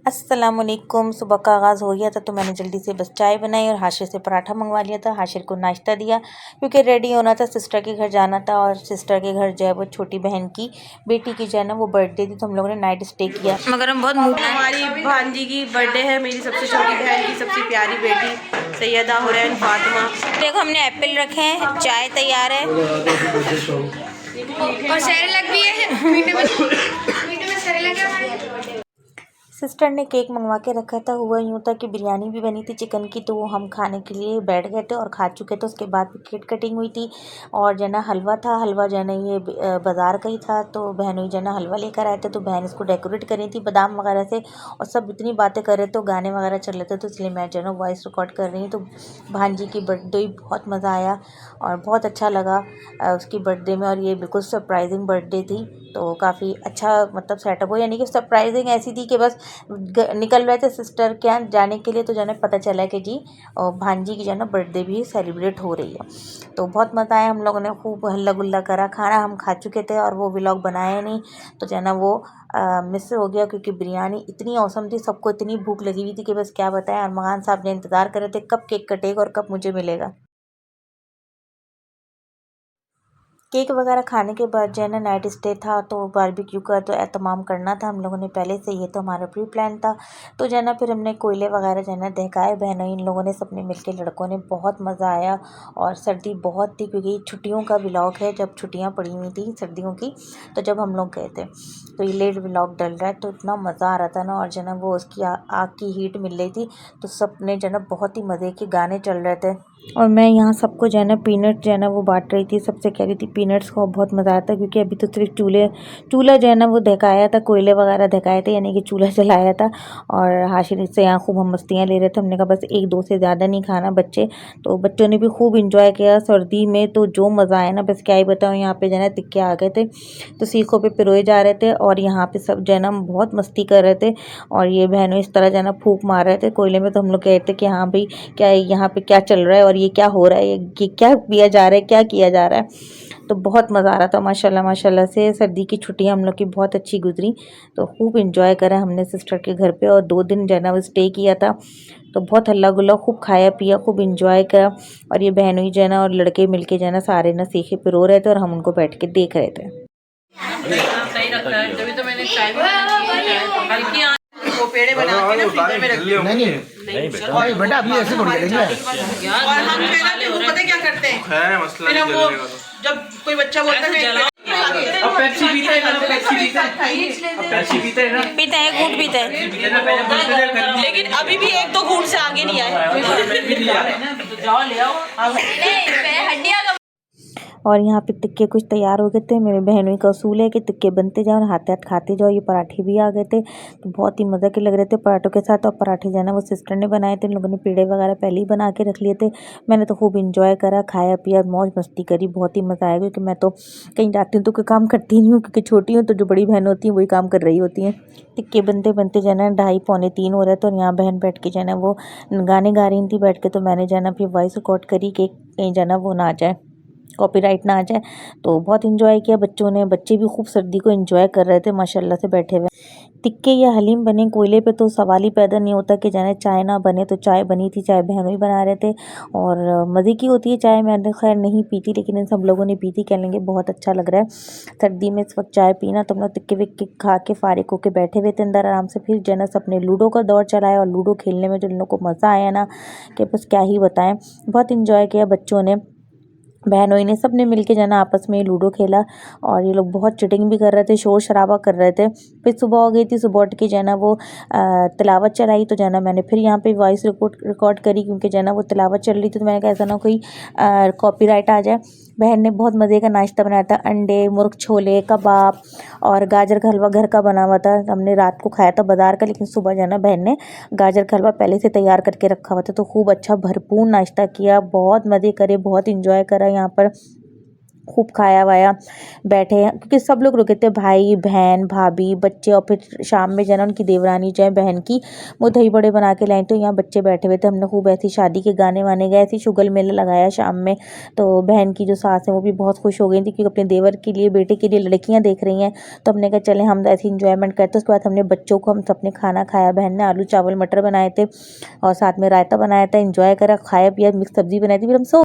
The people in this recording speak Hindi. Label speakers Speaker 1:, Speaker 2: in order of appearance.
Speaker 1: अस्सलामुअलैकुम। सुबह का आगाज़ हो गया था तो मैंने जल्दी से बस चाय बनाई और हाशिर से पराठा मंगवा लिया था। हाशिर को नाश्ता दिया क्योंकि रेडी होना था, सिस्टर के घर जाना था। और सिस्टर के घर जो है वो छोटी बहन की बेटी की जो है ना वो बर्थडे थी, तो हम लोगों ने नाइट स्टे किया। मगर हम बहुत
Speaker 2: हमारी भांजी की बर्थडे है, मेरी सबसे छोटी बहन की सबसे प्यारी बेटी सैयदा हुरैन फातिमा।
Speaker 1: देखो हमने एप्पल रखे हैं, चाय तैयार है
Speaker 2: और सेरेलैक भी है। मीठे में सेरेलैक है हमारे।
Speaker 1: सिस्टर ने केक मंगवा के रखा था। हुआ यूँ था कि बिरयानी भी बनी थी चिकन की, तो वो हम खाने के लिए बैठ गए थे और खा चुके थे। उसके बाद केक कटिंग हुई थी और जो है ना हलवा था। हलवा जो है ना ये बाज़ार का ही था, तो बहनोई जो है ना हलवा लेकर आए थे। तो बहन इसको डेकोरेट कर रही थी बादाम वगैरह से, और सब इतनी बातें कर रहे थे, तो गाने वगैरह चल रहे थे, तो इसलिए मैं जो है ना वॉइस रिकॉर्ड कर रही हूँ। तो भांजी की बर्थडे बहुत मज़ा आया और बहुत अच्छा लगा उसकी बर्थडे में। और ये बिल्कुल सरप्राइजिंग बर्थडे थी, तो काफ़ी अच्छा मतलब सेटअप हो, यानी कि सरप्राइजिंग ऐसी थी कि बस निकल रहे थे सिस्टर के यहाँ जाने के लिए, तो जो है पता चला कि जी भांजी की जो है ना बर्थडे भी सेलिब्रेट हो रही है। तो बहुत मज़ा आया, हम लोगों ने खूब हल्ला गुल्ला करा। खाना हम खा चुके थे और वो व्लॉग बनाया नहीं, तो जो है ना वो मिस हो गया क्योंकि बिरयानी इतनी औसम थी, सबको इतनी भूख लगी हुई थी कि बस क्या बताएं। अरमान साहब ने इंतज़ार कर रहे थे कब केक कटेगा और कब मुझे मिलेगा। केक वगैरह खाने के बाद जो है ना नाइट स्टे था, तो बारबेक्यू का तो एहतमाम करना था हम लोगों ने पहले से, ये तो हमारा प्री प्लान था। तो जो है ना फिर हमने कोयले वगैरह जो है ना दहकाए बहनों इन लोगों ने, सबने मिलके, लड़कों ने। बहुत मज़ा आया और सर्दी बहुत थी क्योंकि छुट्टियों का व्लॉग है, जब छुट्टियाँ पड़ी हुई थी सर्दियों की, तो जब हम लोग गए थे। तो ये लेट व्लॉग डल रहा है, तो इतना मज़ा आ रहा था ना। और जो है ना वो उसकी आग की हीट मिल रही थी, तो सब ने जो है ना बहुत ही मज़े के गाने चल रहे थे। और मैं यहाँ सबको जो है ना पीनट जो है ना वो बांट रही थी, सबसे कह रही थी पीनट्स को। बहुत मज़ा आता है क्योंकि अभी तो सिर्फ चूल्हा जो है ना वो दहकाया था, कोयले वगैरह दहकाए थे, यानी कि चूल्हा जलाया था। और हाशिर से यहाँ खूब हम मस्तियाँ ले रहे थे। हमने कहा बस एक दो से ज़्यादा नहीं खाना बच्चे, तो बच्चों ने भी खूब इंजॉय किया सर्दी में। तो जो मज़ा आया ना बस क्या ही बताऊँ। यहाँ पे जो है ना तिक्के आ गए थे, तो सीखों पे पिरोए जा रहे थे और यहाँ पे सब जो है ना बहुत मस्ती कर रहे थे। और ये बहनों इस तरह जो है ना फूंक मार रहे थे कोयले में। तो हम लोग कह रहे थे कि हाँ भाई क्या यहाँ पे क्या चल रहा है और ये क्या हो रहा है, ये क्या पिया जा रहा है, क्या किया जा रहा है। तो बहुत मज़ा आ रहा था माशाल्लाह माशाल्लाह से। सर्दी की छुट्टियां हम लोग की बहुत अच्छी गुजरी, तो खूब इंजॉय करा हमने सिस्टर के घर पे। और 2 दिन जो है ना वो स्टे किया था, तो बहुत हल्ला गुल्ला, खूब खाया पिया, खूब इंजॉय करा। और ये बहनों जो है ना और लड़के मिलके जो है ना सारे ना सीखे पिरो रहे थे और हम उनको बैठ के देख रहे थे।
Speaker 2: सही रखता है, तभी तो मैंने चाय भी बनाई है। वो पेड़े बना के ना फ्रीजर में रख दिए। नहीं बेटा अभी ऐसे बढ़ जाएंगे। और हम पहले वो पता क्या करते हैं, फिर हम वो जब कोई बच्चा बोलता है अब पेप्सी पीते हैं ना, पेप्सी पीते हैं, पेप्सी पीते हैं ना,
Speaker 1: पीते हैं, घूट पीते हैं,
Speaker 2: लेकिन अभी भी एक दो घूंट से आगे नहीं आए। तो जाओ ले आओ। हड्डियाँ
Speaker 1: और यहाँ पे तिक्के कुछ तैयार हो गए थे। मेरे बहनों का असूल है कि तिक्के बनते जाओ और हाथ हाथ खाते जाओ। ये पराठे भी आ गए थे, तो बहुत ही मज़े के लग रहे थे पराठों के साथ। और पराठे जो है ना वो सिस्टर ने बनाए थे, इन लोगों ने पेड़े वगैरह पहले ही बना के रख लिए थे। मैंने तो खूब इंजॉय करा, खाया पिया, मौज मस्ती करी। बहुत ही मज़ा आया क्योंकि मैं तो कहीं जाती हूँ तो कोई काम करती नहीं हूँ क्योंकि छोटी हूँ, तो जो बड़ी बहन होती हैं वही काम कर रही होती हैं। टिक्के बनते बनते जो है ना 2:30 पौने 3 हो रहे थे। और यहाँ बहन बैठ के जो है ना वो गाने गा रही थी बैठ के, तो मैंने जो है ना फिर वॉइस रिकॉर्ड करी कि कहीं जो है ना वो ना आ जाए, कॉपीराइट ना आ जाए। तो बहुत इंजॉय किया बच्चों ने, बच्चे भी खूब सर्दी को इंजॉय कर रहे थे माशाल्लाह से बैठे हुए। तिक्के या हलीम बने कोयले पे तो सवाल ही पैदा नहीं होता कि जाने चाय ना बने। तो चाय बनी थी, चाय बहनों ही बना रहे थे और मज़े की होती है चाय। मैंने खैर नहीं पी थी, लेकिन इन सब लोगों ने पी थी। कह लेंगे बहुत अच्छा लग रहा है सर्दी में इस वक्त चाय पीना। तो हम लोग तिक्के विक्के खा के फारिग होके बैठे हुए थे अंदर आराम से। फिर जो है ना सबने लूडो का दौर चलाया और लूडो खेलने में जो इन लोगों को मज़ा आया ना कि बस क्या ही बताएं। बहुत इंजॉय किया बच्चों ने, बहनों ने, सब ने मिलके जो है ना आपस में लूडो खेला। और ये लोग बहुत चिटिंग भी कर रहे थे, शोर शराबा कर रहे थे। फिर सुबह हो गई थी, सुबह उठ के जो है ना वो तिलावत चलाई। तो जो है ना मैंने फिर यहाँ पे वॉइस रिकॉर्ड करी क्योंकि जो है ना वो तिलावत चल रही थी। तो मैंने कहा ऐसा ना कोई कॉपीराइट आ जाए। बहन ने बहुत मज़े का नाश्ता बनाया था, अंडे, मुर्ग छोले, कबाब और गाजर का हलवा घर का बना हुआ था। हमने रात को खाया था बाज़ार का, लेकिन सुबह जो है ना बहन ने गाजर का हलवा पहले से तैयार करके रखा हुआ था। तो खूब अच्छा भरपूर नाश्ता किया, बहुत मज़े करे, बहुत इंजॉय करा यहाँ पर। खूब खाया वाया बैठे हैं, क्योंकि सब लोग रुके थे, भाई बहन भाभी बच्चे, और फिर शाम में जना उनकी देवरानी जो है बहन की, वो दही बड़े बना के लाई, तो यहाँ बच्चे बैठे हुए थे। हमने खूब ऐसी शादी के गाने वाने गए, ऐसी शुगल मेला लगाया शाम में। तो बहन की जो सास है वो भी बहुत खुश हो गई थी, क्योंकि अपने देवर के लिए, बेटे के लिए लड़कियाँ देख रही हैं। तो हमने कहा चले हम ऐसी इंजॉयमेंट करते। उसके बाद हमने बच्चों को, हम सबने खाना खाया। बहन ने आलू चावल मटर बनाए थे और साथ में रायता बनाया था। इंजॉय करा, खाया पिया, मिक्स सब्जी बनाई थी, फिर हम सो